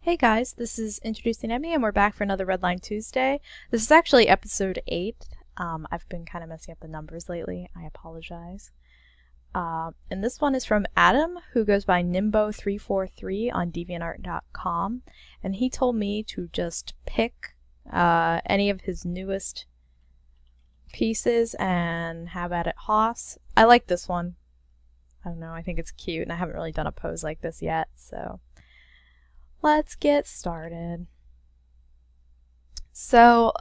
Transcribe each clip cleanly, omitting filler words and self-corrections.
Hey guys, this is Introducing Emmy and we're back for another Redline Tuesday. This is actually episode 8. I've been kind of messing up the numbers lately. I apologize. And this one is from Adam, who goes by Nimbo343 on DeviantArt.com. And he told me to just pick any of his newest pieces and have at it Hoss. I like this one. I don't know, I think it's cute and I haven't really done a pose like this yet, so let's get started. So,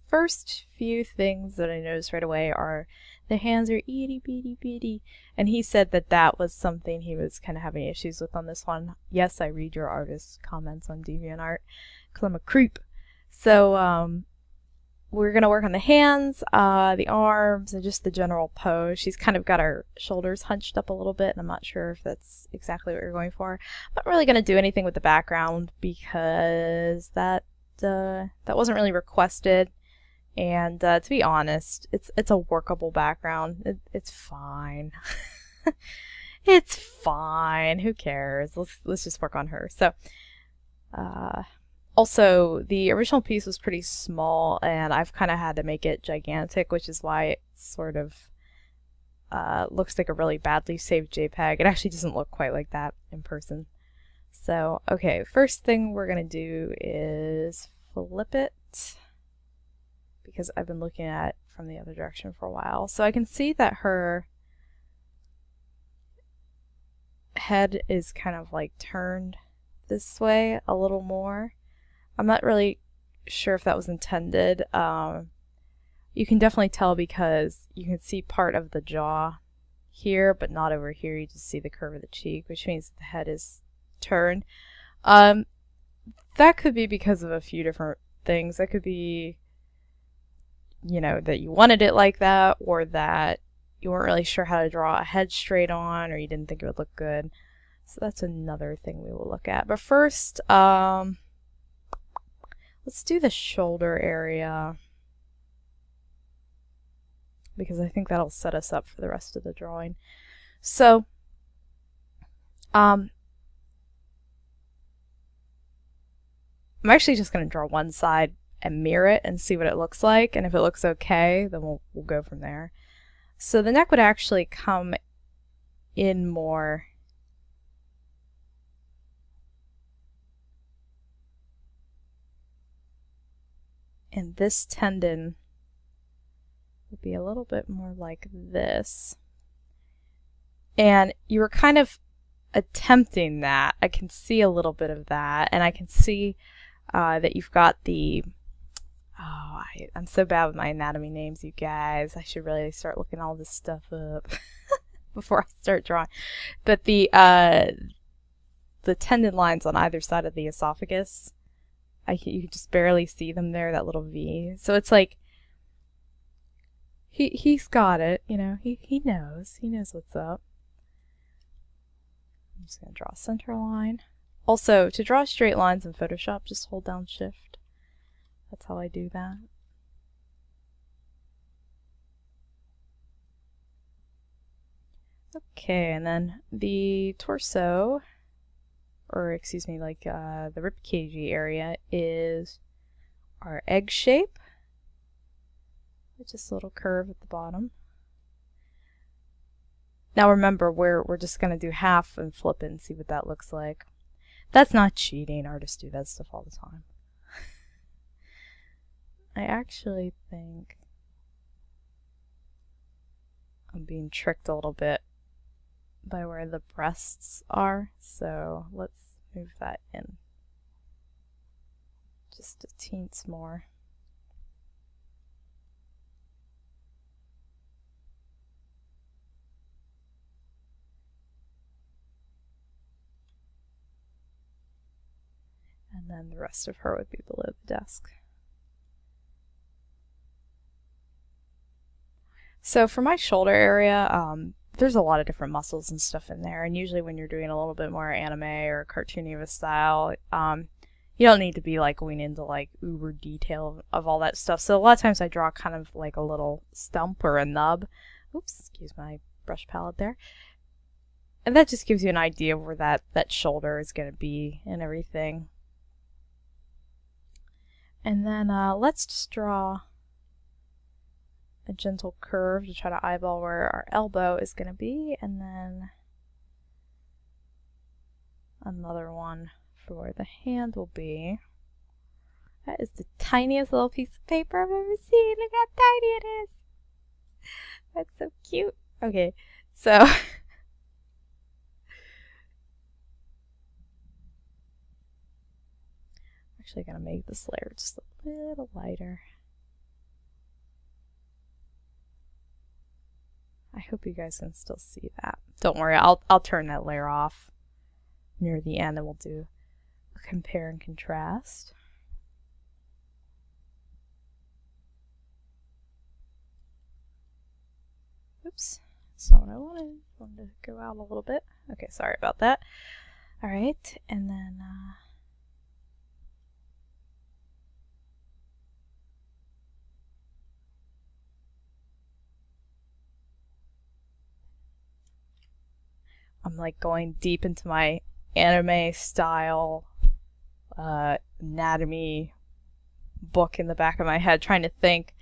first few things that I noticed right away are the hands are itty bitty bitty, and he said that that was something he was kind of having issues with on this one. Yes, I read your artist comments on DeviantArt, because I'm a creep. So, we're going to work on the hands, the arms, and just the general pose. She's kind of got her shoulders hunched up a little bit, and I'm not sure if that's exactly what you're going for. I'm not really going to do anything with the background because that wasn't really requested. And to be honest, it's a workable background. It's fine. It's fine. Who cares? Let's just work on her. So, also, the original piece was pretty small, and I've kind of had to make it gigantic, which is why it sort of looks like a really badly saved JPEG. It actually doesn't look quite like that in person. So, okay, first thing we're going to do is flip it, because I've been looking at it from the other direction for a while. So I can see that her head is kind of like turned this way a little more. I'm not really sure if that was intended. You can definitely tell because you can see part of the jaw here, but not over here. You just see the curve of the cheek, which means that the head is turned. That could be because of a few different things. That could be, you know, that you wanted it like that, or that you weren't really sure how to draw a head straight on, or you didn't think it would look good. So that's another thing we will look at. But first, let's do the shoulder area, because I think that'll set us up for the rest of the drawing. So, I'm actually just going to draw one side and mirror it and see what it looks like, and if it looks okay, then we'll go from there. So the neck would actually come in more and this tendon would be a little bit more like this. And you were kind of attempting that. I can see a little bit of that, and I can see that you've got the I'm so bad with my anatomy names, you guys. I should really start looking all this stuff up before I start drawing. But the tendon lines on either side of the esophagus, you can just barely see them there, that little V. So it's like he's got it, you know. He knows what's up. I'm just gonna draw a center line. Also, to draw straight lines in Photoshop, just hold down Shift. That's how I do that. Okay, and then the torso, or excuse me, like the ribcage area, is our egg shape, with just a little curve at the bottom. Now remember, we're just going to do half and flip it and see what that looks like. That's not cheating. Artists do that stuff all the time. I actually think I'm being tricked a little bit by where the breasts are, so let's move that in just a teens more. And then the rest of her would be below the desk. So for my shoulder area, there's a lot of different muscles and stuff in there, and usually when you're doing a little bit more anime or cartoony of a style, you don't need to be like going into like uber detail of all that stuff. So a lot of times I draw kind of like a little stump or a nub. Oops, excuse my brush palette there. And that just gives you an idea of where that shoulder is going to be and everything. And then let's just draw a gentle curve to try to eyeball where our elbow is going to be, and then another one for where the hand will be. That is the tiniest little piece of paper I've ever seen. Look how tiny it is. That's so cute. Okay, so actually gonna make this layer just a little lighter. I hope you guys can still see that. Don't worry, I'll turn that layer off near the end and we'll do a compare and contrast. Oops, that's not what I wanted. I wanted to go out a little bit. Okay, sorry about that. Alright, and then I'm like going deep into my anime style anatomy book in the back of my head, trying to think,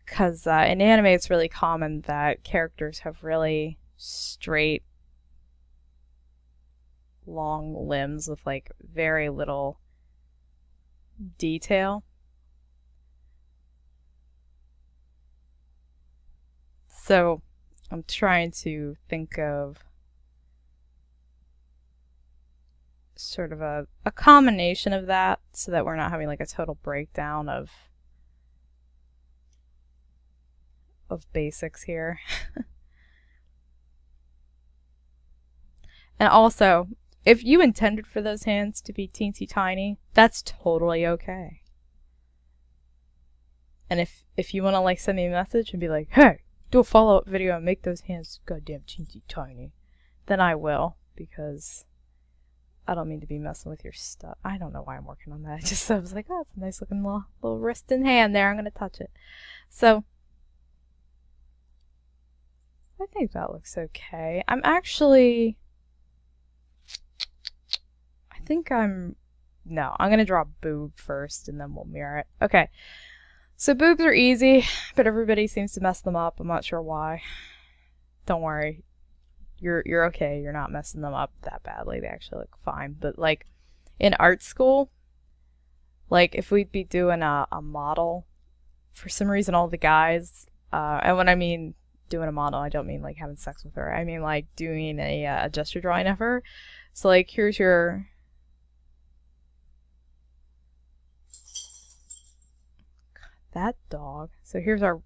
because in anime it's really common that characters have really straight, long limbs with like very little detail. So I'm trying to think of sort of a combination of that so that we're not having like a total breakdown of basics here. And also, if you intended for those hands to be teensy tiny, that's totally okay. And if you want to like send me a message and be like, hey, do a follow-up video and make those hands goddamn teensy tiny, then I will, because I don't mean to be messing with your stuff. I don't know why I'm working on that. I was like, oh, it's a nice looking little wrist and hand there. I'm going to touch it. So I think that looks okay. I'm going to draw a boob first and then we'll mirror it. Okay. So boobs are easy, but everybody seems to mess them up. I'm not sure why. Don't worry. You're okay. You're not messing them up that badly. They actually look fine. But like in art school, like if we'd be doing a model, for some reason all the guys, and when I mean doing a model, I don't mean like having sex with her. I mean like doing a gesture drawing of her. So like here's your that dog. So here's our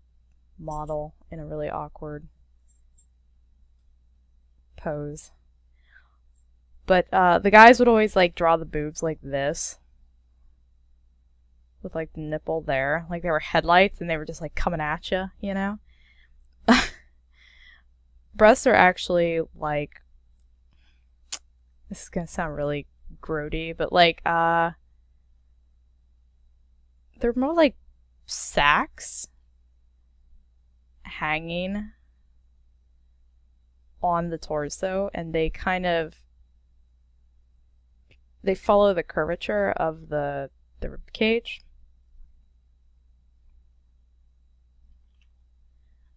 model in a really awkward pose. But the guys would always like draw the boobs like this, with like the nipple there, like they were headlights and they were just like coming at you, you know? Breasts are actually like, this is gonna sound really grody, but like they're more like sacks hanging on the torso, and they follow the curvature of the rib cage.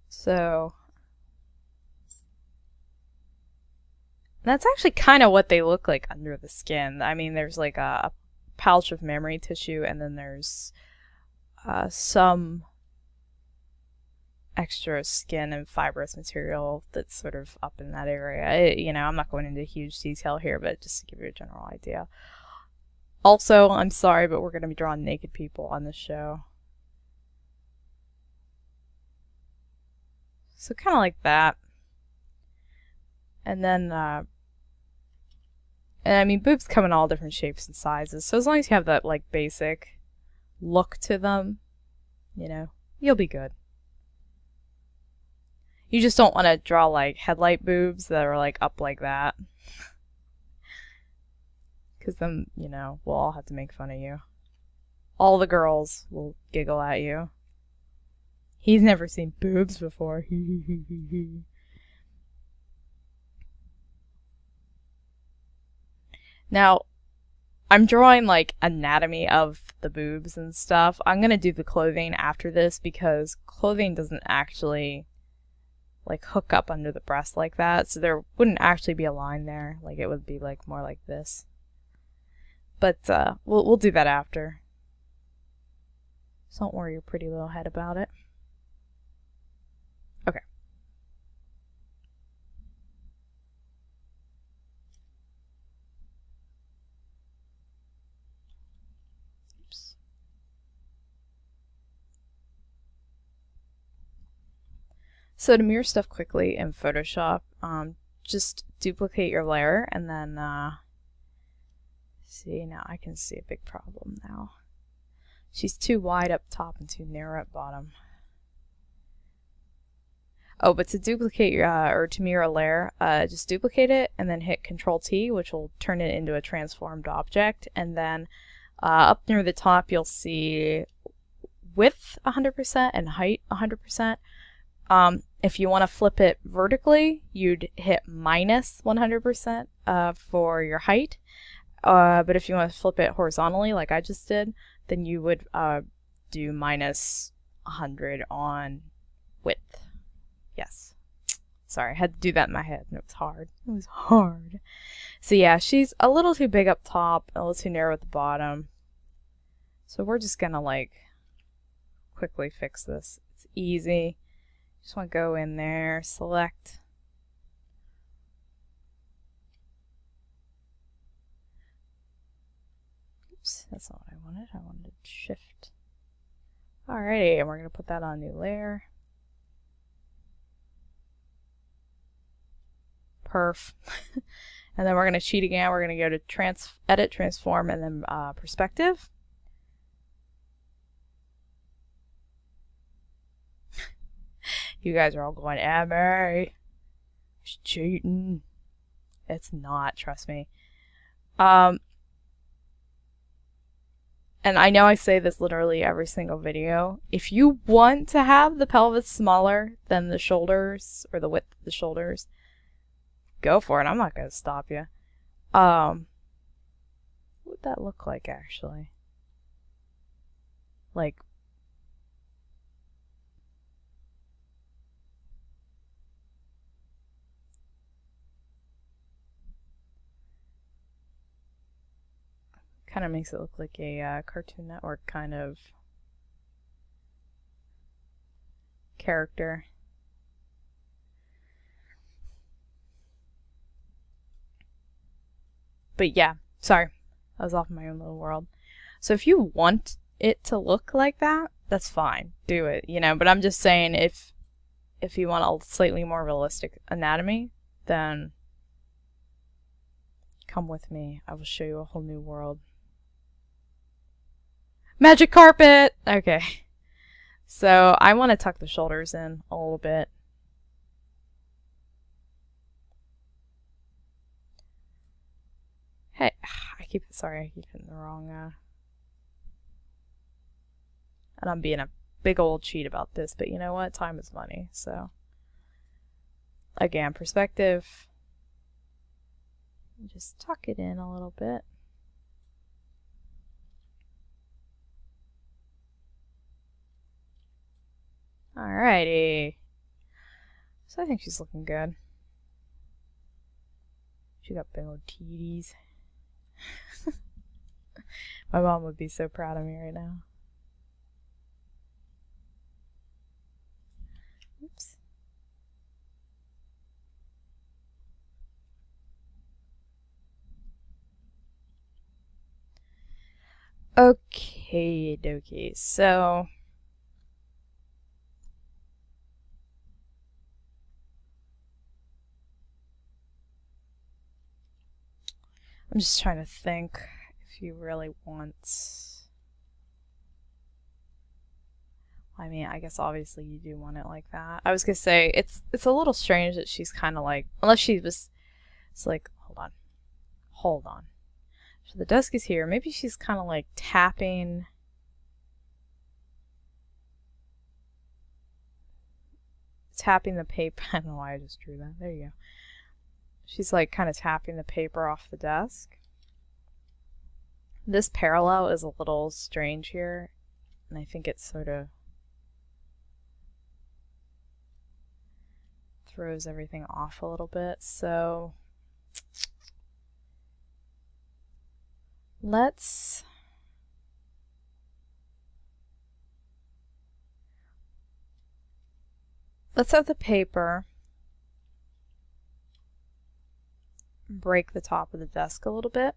So that's actually kind of what they look like under the skin. I mean, there's like a pouch of mammary tissue, and then there's some extra skin and fibrous material that's sort of up in that area. You know, I'm not going into huge detail here, but just to give you a general idea. Also, I'm sorry, but we're going to be drawing naked people on this show. So kind of like that. And then, and I mean, boobs come in all different shapes and sizes, so as long as you have that, like, basic look to them, you know, you'll be good. You just don't want to draw, like, headlight boobs that are, like, up like that. Because then, you know, we'll all have to make fun of you. All the girls will giggle at you. He's never seen boobs before. Now, I'm drawing like anatomy of the boobs and stuff. I'm gonna do the clothing after this because clothing doesn't actually like hook up under the breast like that, so there wouldn't actually be a line there. Like it would be like more like this. But we'll do that after. So don't worry your pretty little head about it. Okay. Oops. So to mirror stuff quickly in Photoshop, just duplicate your layer and then see, now I can see a big problem now. She's too wide up top and too narrow at bottom. Oh, but to duplicate your, or to mirror a layer, just duplicate it and then hit Control-T, which will turn it into a transformed object. And then up near the top, you'll see width 100% and height 100%. If you want to flip it vertically, you'd hit minus 100% for your height. But if you want to flip it horizontally, like I just did, then you would do minus 100 on width. Yes. Sorry, I had to do that in my head, and it was hard. It was hard. So yeah, she's a little too big up top, a little too narrow at the bottom. So we're just gonna like quickly fix this. It's easy. Just want to go in there, select. Oops, that's not what I wanted. I wanted shift. Alrighty, and we're going to put that on a new layer. Perf. And then we're going to cheat again. We're going to go to edit, transform, and then perspective. You guys are all going, Emma, it's cheating. It's not, trust me. And I know I say this literally every single video. If you want to have the pelvis smaller than the shoulders, or the width of the shoulders, go for it. I'm not going to stop you. What would that look like, actually? Like, kind of makes it look like a Cartoon Network kind of character. But yeah, sorry, I was off in my own little world. So if you want it to look like that, that's fine, do it, you know. But I'm just saying, if you want a slightly more realistic anatomy, then come with me. I will show you a whole new world. Magic carpet! Okay. So I want to tuck the shoulders in a little bit. Hey, I keep hitting the wrong, and I'm being a big old cheat about this, but you know what? Time is money, so. Again, perspective. Just tuck it in a little bit. Alrighty. So I think she's looking good. She got big old titties. My mom would be so proud of me right now. Oops. Okay, dokie. So I'm just trying to think if you really want. I mean, I guess obviously you do want it like that. I was gonna say it's a little strange that she's kind of like, unless she was, it's like, hold on. So the desk is here. Maybe she's kind of like tapping. Tapping the paper. I don't know why I just drew that. There you go. She's like kind of tapping the paper off the desk. This parallel is a little strange here, and I think it sort of throws everything off a little bit. So let's have the paper break the top of the desk a little bit.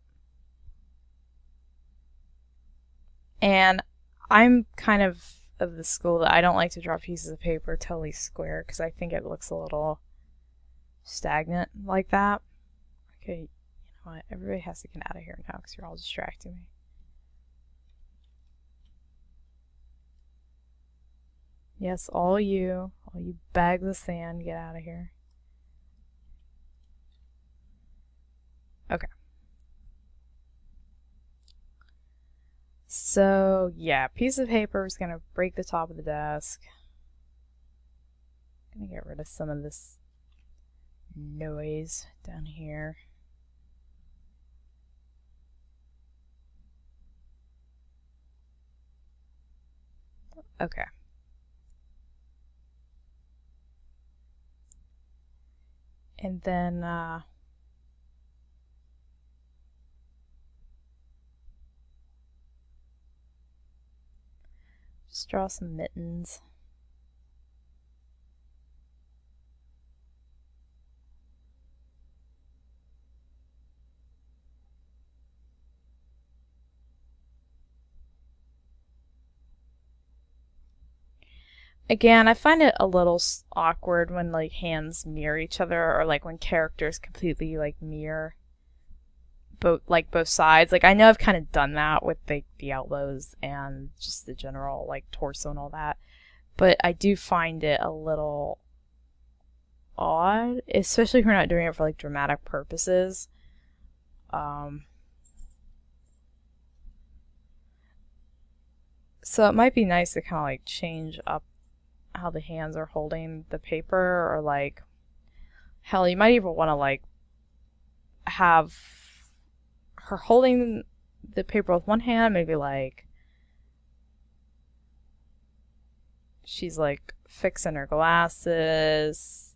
And I'm kind of the school that I don't like to draw pieces of paper totally square because I think it looks a little stagnant like that. Okay, you know what? Everybody has to get out of here now because you're all distracting me. Yes, all you bags of sand, get out of here. Okay. So, yeah, piece of paper is going to break the top of the desk. I'm going to get rid of some of this noise down here. Okay. And then, just draw some mittens. Again, I find it a little awkward when like hands mirror each other, or like when characters completely like mirror both sides. Like I know I've kind of done that with the elbows and just the general like torso and all that, but I do find it a little odd, especially if we're not doing it for like dramatic purposes. So it might be nice to kind of like change up how the hands are holding the paper, or like hell, you might even want to like have her holding the paper with one hand, maybe like she's like fixing her glasses,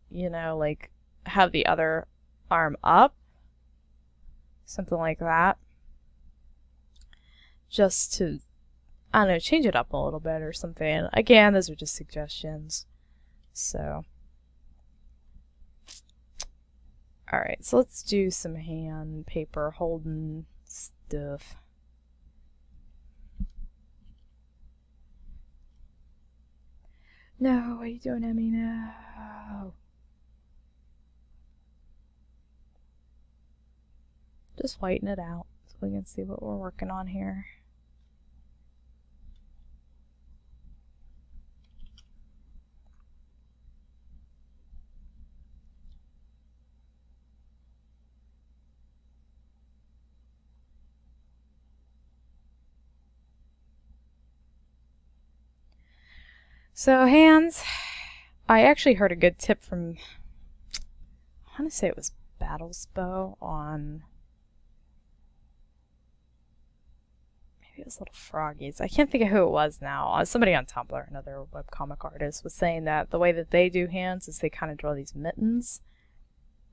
you know, like have the other arm up, something like that, just to, I don't know, change it up a little bit or something. Again, those are just suggestions. So, alright, so let's do some hand paper holding stuff. No, what are you doing, Emmy? No. Just whiten it out so we can see what we're working on here. So hands, I actually heard a good tip from, I want to say it was Battlesbow on, maybe it was Little Froggies. I can't think of who it was now. Somebody on Tumblr, another webcomic artist, was saying that the way that they do hands is they kind of draw these mittens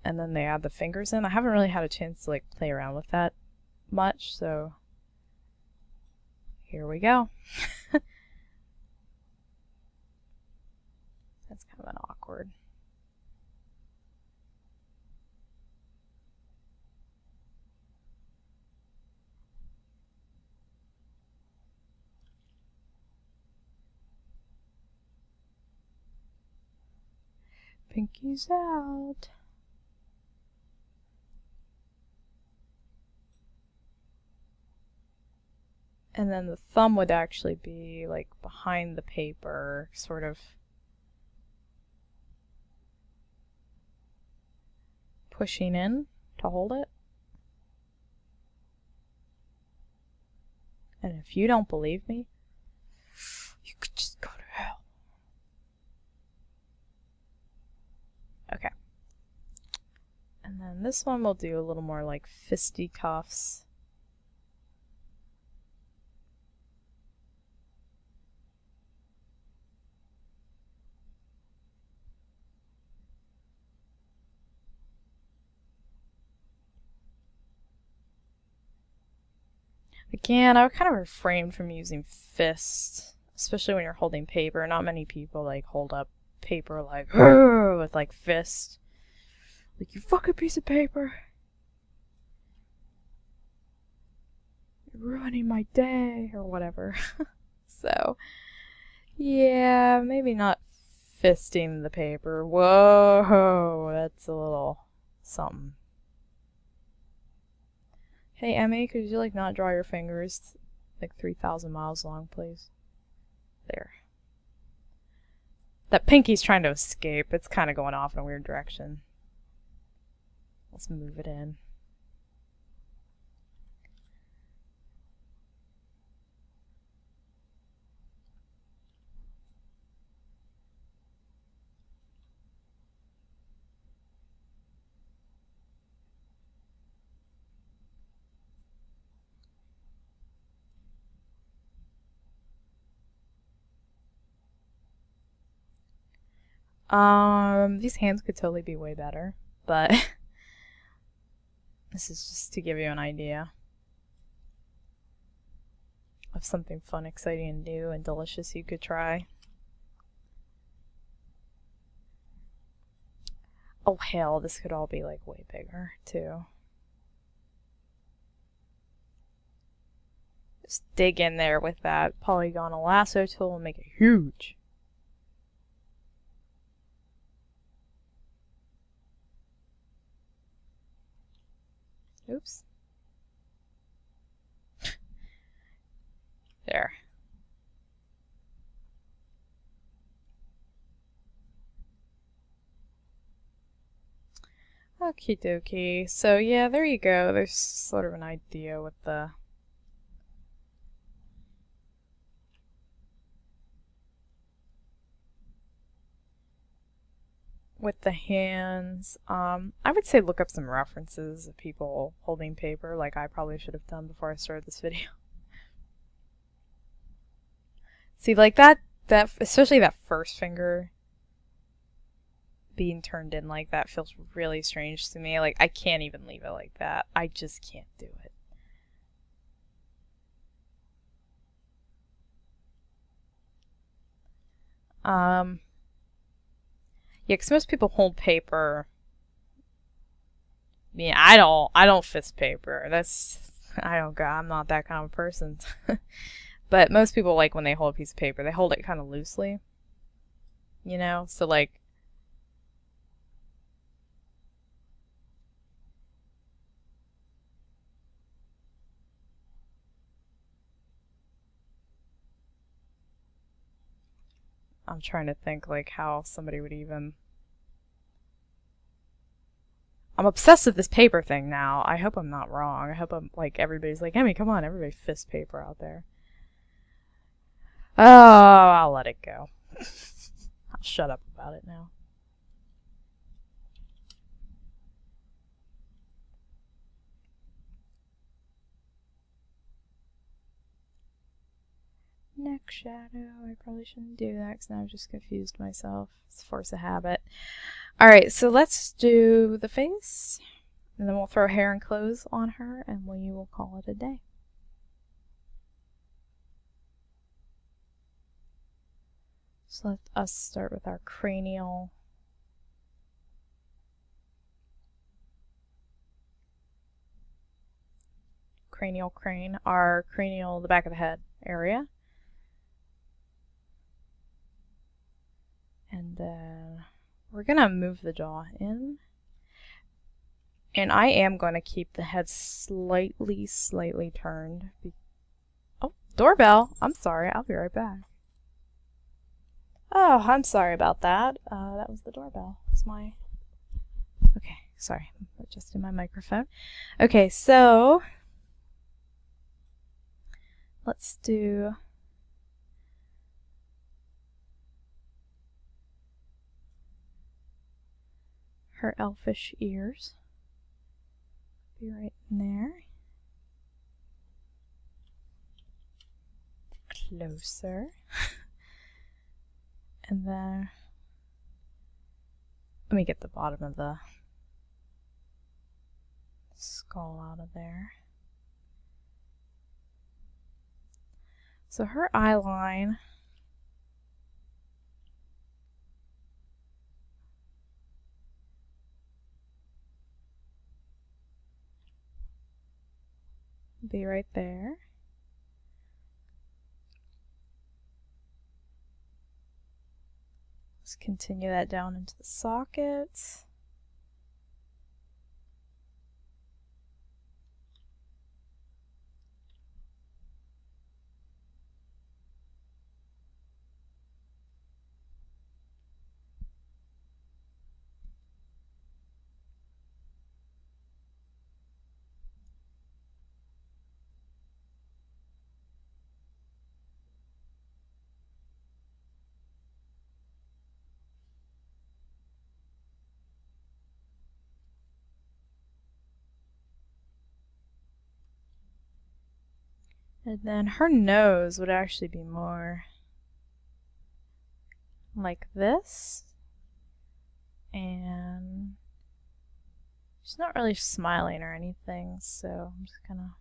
and then they add the fingers in. I haven't really had a chance to like play around with that much, so here we go. That's kind of an awkward. Pinky's out. And then the thumb would actually be like behind the paper, sort of pushing in to hold it. And if you don't believe me, you could just go to hell. Okay. And then this one we'll do a little more like fisticuffs. Again, I would kind of refrain from using fists, especially when you're holding paper. Not many people like hold up paper like with like fists. Like, you fucking piece of paper. You're ruining my day or whatever. So, yeah, maybe not fisting the paper. Whoa, that's a little something. Hey, Emmy, could you, like, not draw your fingers, like, 3,000 miles long, please? There. That pinky's trying to escape. It's kind of going off in a weird direction. Let's move it in. These hands could totally be way better, but this is just to give you an idea of something fun, exciting, and new and delicious you could try. Oh hell, this could all be like way bigger too. Just dig in there with that polygonal lasso tool and make it huge. Oops. There. Okie dokie. So yeah, there you go. There's sort of an idea with the hands. I would say look up some references of people holding paper, like I probably should have done before I started this video. See, like that especially that first finger being turned in like that feels really strange to me. Like, I can't even leave it like that. I just can't do it. Yeah, because most people hold paper. I mean, I don't fist paper. I'm not that kind of person. But most people, like, when they hold a piece of paper, they hold it kind of loosely. You know? So, like, I'm trying to think, like, how somebody would even... I'm obsessed with this paper thing now. I hope I'm not wrong. I hope I'm, like, everybody's like, Emmy, come on, everybody fist paper out there. Oh, I'll let it go. I'll shut up about it now. Neck shadow. I probably shouldn't do that because now I've just confused myself. It's force of habit. Alright, so let's do the face. And then we'll throw hair and clothes on her and we will call it a day. So let us start with our cranial. Cranial crane. Our cranial, the back of the head area. And then we're going to move the jaw in. And I am going to keep the head slightly turned. Oh, doorbell. I'm sorry. I'll be right back. Oh, I'm sorry about that. That was the doorbell. That's my... Okay, sorry. I'm adjusting my microphone. Okay, so... let's do... her elfish ears. Be right in there. Closer. And then let me get the bottom of the skull out of there. So her eye line will be right there. Let's continue that down into the sockets. And then her nose would actually be more like this. And she's not really smiling or anything, so I'm just gonna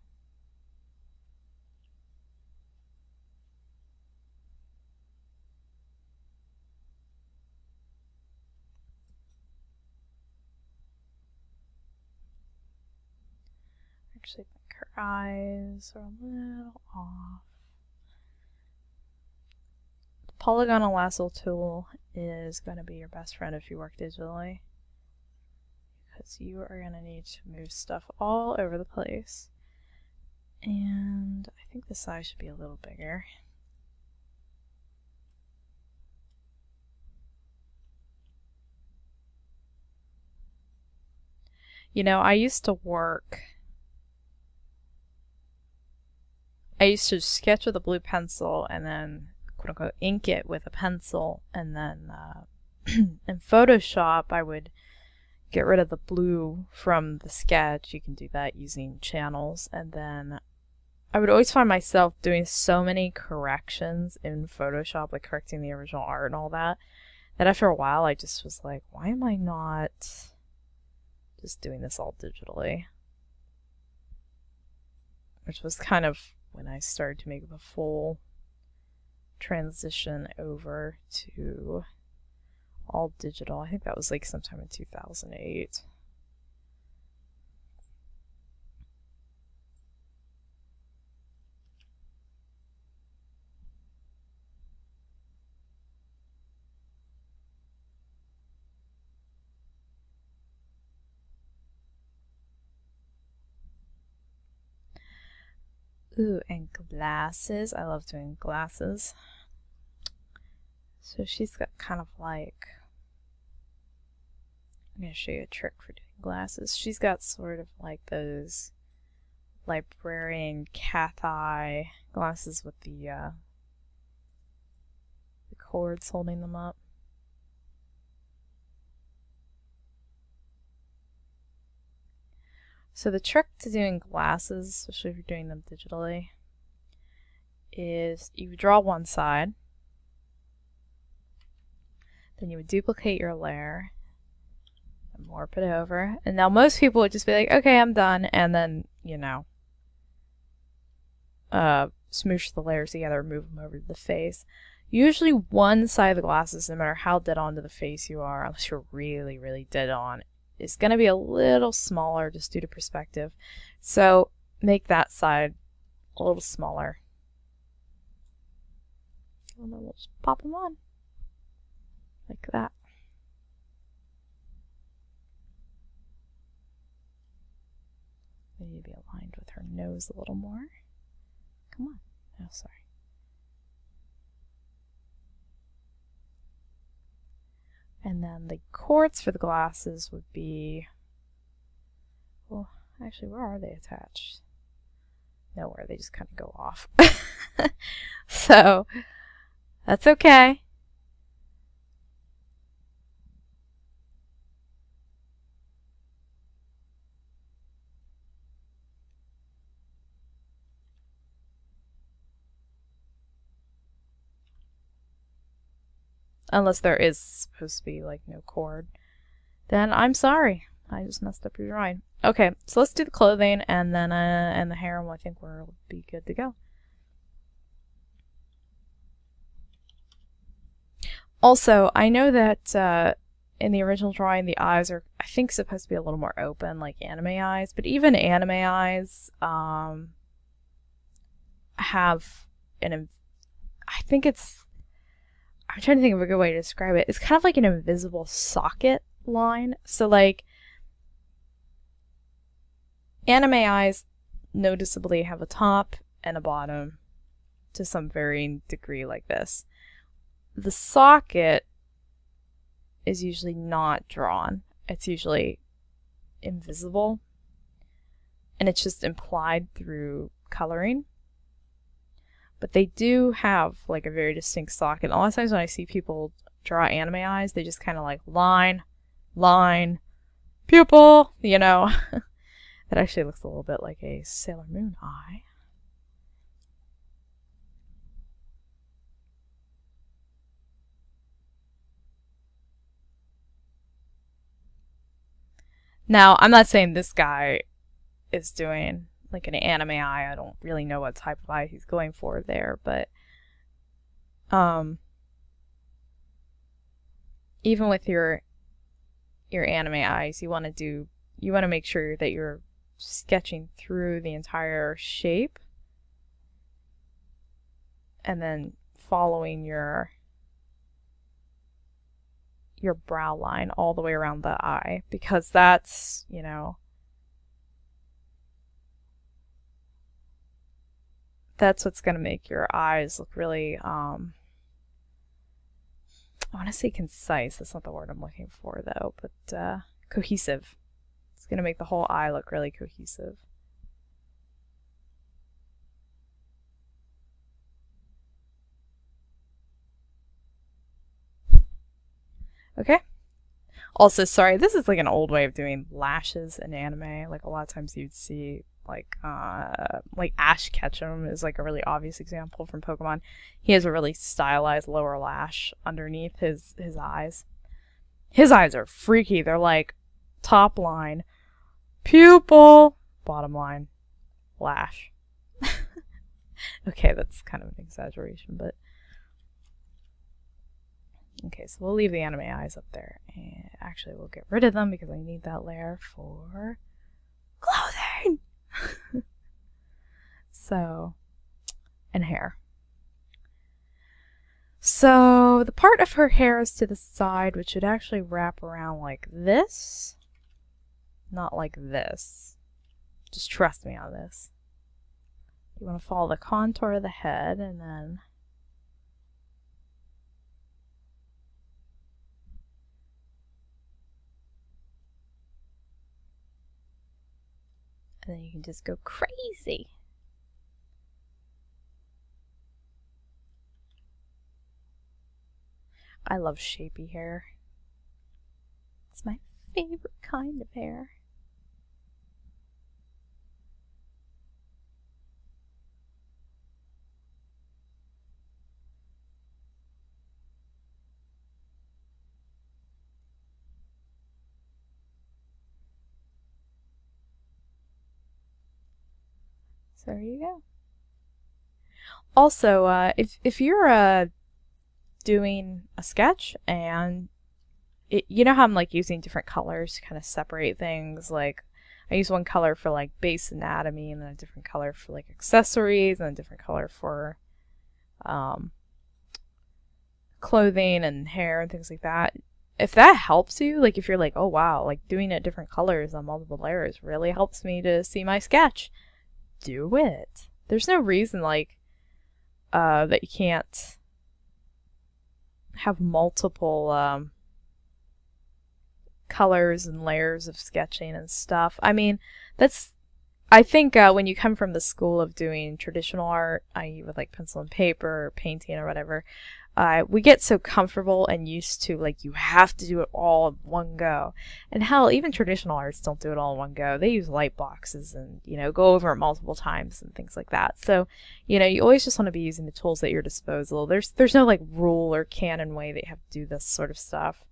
actually think her eyes are a little off. The polygonal lasso tool is going to be your best friend if you work digitally, because you are going to need to move stuff all over the place. And I think the size should be a little bigger. You know, I used to sketch with a blue pencil and then quote-unquote ink it with a pencil, and then in Photoshop I would get rid of the blue from the sketch. You can do that using channels, and then I would always find myself doing so many corrections in Photoshop, like correcting the original art and all that, that after a while I just was like, why am I not just doing this all digitally? Which was kind of when I started to make the full transition over to all digital. I think that was like sometime in 2008. Ooh, and glasses. I love doing glasses. So she's got kind of like, I'm going to show you a trick for doing glasses. She's got sort of like those librarian cat eye glasses with the cords holding them up. So the trick to doing glasses, especially if you're doing them digitally, is you draw one side, then you would duplicate your layer and warp it over. And now most people would just be like, okay, I'm done, and then, you know, smoosh the layers together, move them over to the face. Usually one side of the glasses, no matter how dead on to the face you are, unless you're really, really dead on, is going to be a little smaller just due to perspective. So make that side a little smaller. And then we'll just pop them on. Like that. Maybe be aligned with her nose a little more. Come on. Oh, sorry. And then the cords for the glasses would be, well, actually, where are they attached? Nowhere, they just kind of go off. So, that's okay. Unless there is supposed to be like no cord, then I'm sorry. I just messed up your drawing. Okay, so let's do the clothing and then and the hair, and I think we'll be good to go. Also, I know that in the original drawing, the eyes are, I think, supposed to be a little more open, like anime eyes. But even anime eyes have I think it's, I'm trying to think of a good way to describe it. It's kind of like an invisible socket line. So like, anime eyes noticeably have a top and a bottom to some varying degree like this. The socket is usually not drawn. It's usually invisible, and it's just implied through coloring. But they do have like a very distinct socket. A lot of times when I see people draw anime eyes, they just kind of like line, line, pupil, you know. That actually looks a little bit like a Sailor Moon eye. Now, I'm not saying this guy is doing like an anime eye. I don't really know what type of eye he's going for there, but even with your anime eyes, you want to make sure that you're sketching through the entire shape and then following your brow line all the way around the eye, because that's, you know, that's what's going to make your eyes look really, I want to say concise. That's not the word I'm looking for though, but cohesive. It's going to make the whole eye look really cohesive. Okay. Also, sorry, this is like an old way of doing lashes in anime. Like a lot of times you'd see like Ash Ketchum is like a really obvious example from Pokemon. He has a really stylized lower lash underneath his eyes. His eyes are freaky. They're like top line, pupil, bottom line, lash. Okay, that's kind of an exaggeration, but okay, so we'll leave the anime eyes up there. And actually, we'll get rid of them because I need that layer for clothing. So, and hair. So, the part of her hair is to the side, which should actually wrap around like this. Not like this. Just trust me on this. You want to follow the contour of the head and then you can just go crazy. I love shapy hair. It's my favorite kind of hair. So there you go. Also, if you're doing a sketch and you know how I'm like using different colors to kind of separate things, like I use one color for like base anatomy and then a different color for like accessories and a different color for clothing and hair and things like that. If that helps you, like if you're like, oh wow, like doing it different colors on multiple layers really helps me to see my sketch, do it. There's no reason like that you can't have multiple colors and layers of sketching and stuff. I mean, I think when you come from the school of doing traditional art, i.e. with like pencil and paper or painting or whatever, we get so comfortable and used to like you have to do it all in one go. And hell, even traditional arts don't do it all in one go. They use light boxes and, you know, go over it multiple times and things like that. So, you know, you always just want to be using the tools at your disposal. There's no like rule or canon way that you have to do this sort of stuff.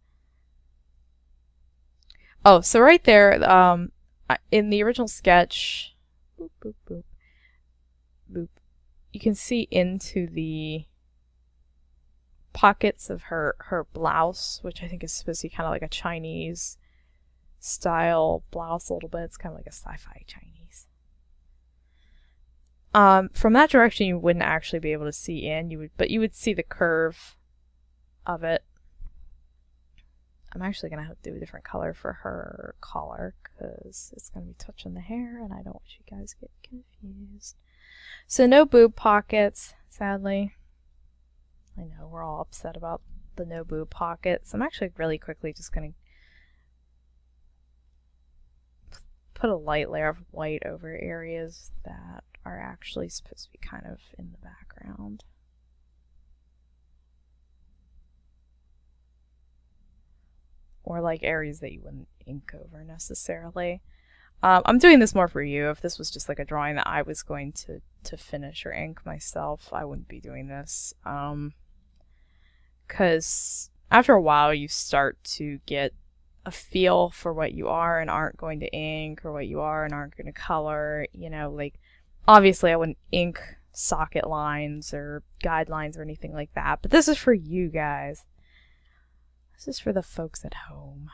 Oh, so right there, in the original sketch, boop, boop, boop, boop, you can see into the pockets of her blouse, which I think is supposed to be kind of like a Chinese style blouse a little bit. It's kind of like a sci-fi Chinese. From that direction you wouldn't actually be able to see in, but you would see the curve of it. I'm actually going to have to do a different color for her collar because it's going to be touching the hair and I don't want you guys to get confused. So no boob pockets, sadly. I know we're all upset about the no boob pockets. I'm actually really quickly just going to put a light layer of white over areas that are actually supposed to be kind of in the background. Or like areas that you wouldn't ink over necessarily. I'm doing this more for you. If this was just like a drawing that I was going to finish or ink myself, I wouldn't be doing this. Because after a while you start to get a feel for what you are and aren't going to ink, or what you are and aren't going to color. You know, like obviously I wouldn't ink socket lines or guidelines or anything like that, but this is for you guys. This is for the folks at home.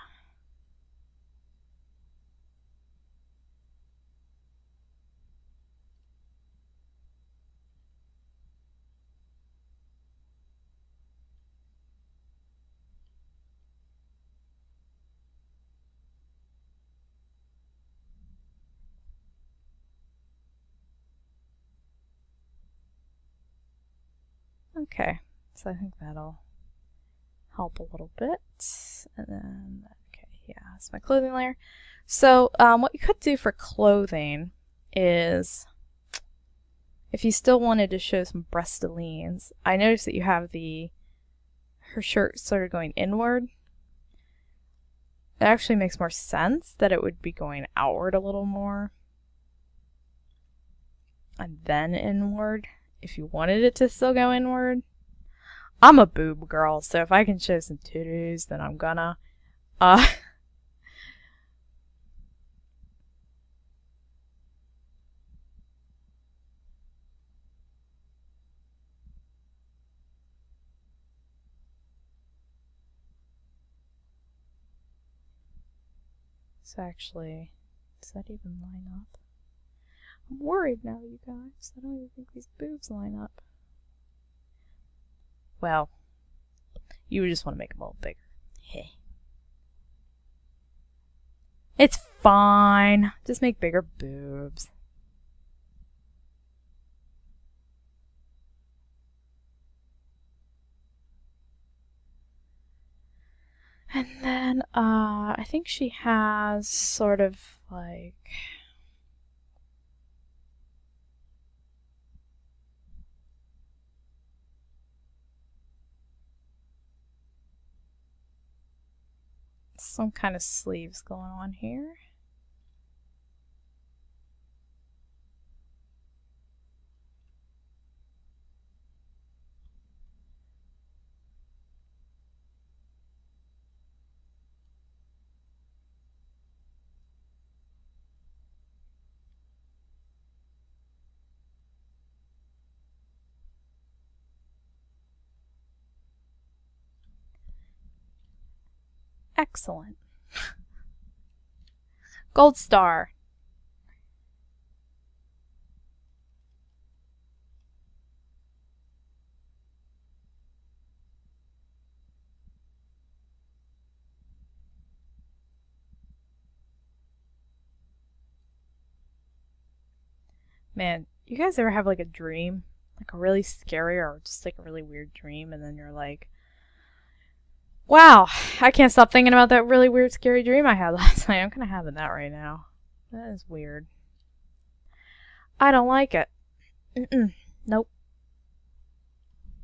Okay, so I think that'll help a little bit. And then, okay, yeah, that's my clothing layer. So what you could do for clothing is, if you still wanted to show some breastolines, I noticed that you have her shirt sort of going inward. It actually makes more sense that it would be going outward a little more and then inward if you wanted it to still go inward. I'm a boob girl, so if I can show some titties, then I'm gonna. So actually, does that even line up? I'm worried now, you guys. I don't even think these boobs line up. Well, you would just want to make them a little bigger. Hey. It's fine. Just make bigger boobs. And then, I think she has sort of like some kind of sleeves going on here. Excellent. Gold star. Man, you guys ever have like a dream? Like a really scary or just like a really weird dream, and then you're like, wow, I can't stop thinking about that really weird scary dream I had last night. I'm kind of having that right now. That is weird. I don't like it. Nope.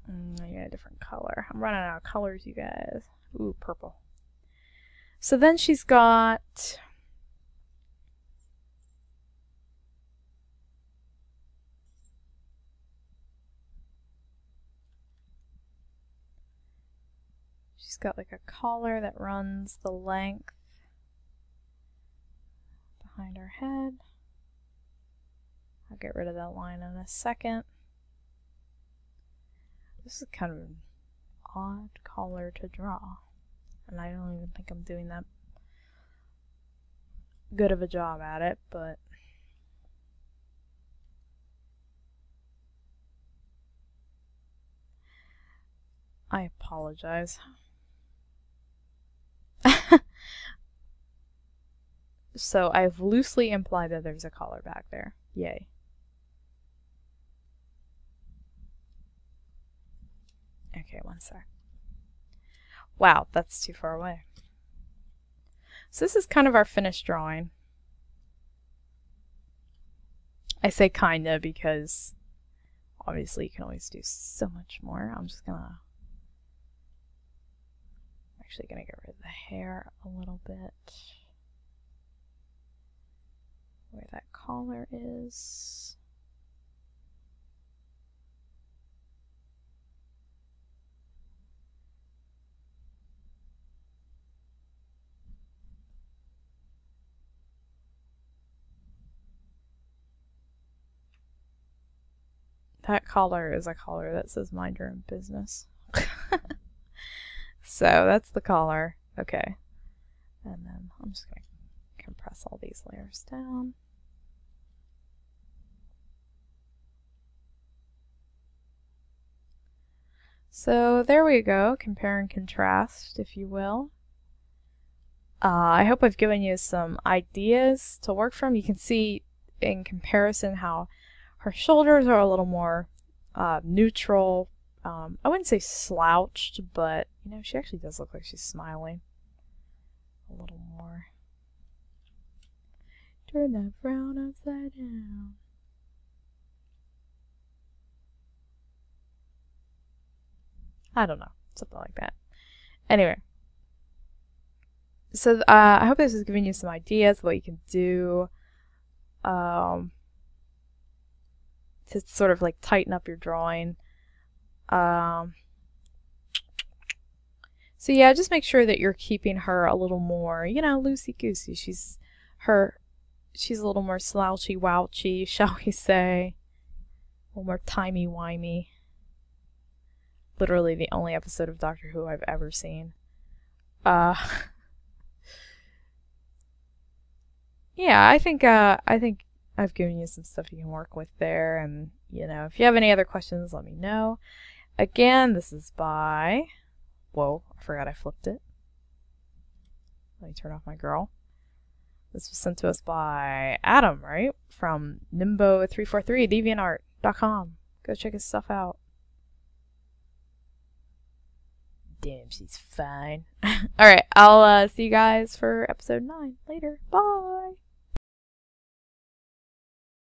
I got a different color. I'm running out of colors, you guys. Ooh, purple. So then she's got... She's got like a collar that runs the length behind her head. I'll get rid of that line in a second. This is kind of an odd collar to draw. And I don't even think I'm doing that good of a job at it, but I apologize. So I've loosely implied that there's a collar back there. Yay. Okay, one sec. Wow, that's too far away. So this is kind of our finished drawing. I say kinda because obviously you can always do so much more. I'm actually gonna get rid of the hair a little bit. Where that collar is. That collar is a collar that says mind your own business. So that's the collar. Okay. And then I'm just going to compress all these layers down. So there we go, compare and contrast, if you will. I hope I've given you some ideas to work from. You can see in comparison how her shoulders are a little more neutral. I wouldn't say slouched, but you know, she actually does look like she's smiling a little more. Turn that frown upside down. I don't know, something like that. Anyway, so I hope this has given you some ideas of what you can do to sort of like tighten up your drawing. So yeah, just make sure that you're keeping her a little more, you know, loosey-goosey. She's a little more slouchy-wouchy, shall we say. A little more timey-wimey. Literally the only episode of Doctor Who I've ever seen. Yeah, I think I've given you some stuff you can work with there, and you know, if you have any other questions, let me know. Again, this is by... Whoa, I forgot I flipped it. Let me turn off my girl. This was sent to us by Adam, right? From Nimbo343, deviantart.com. Go check his stuff out. Damn, she's fine. Alright, I'll see you guys for episode 9 later. Bye!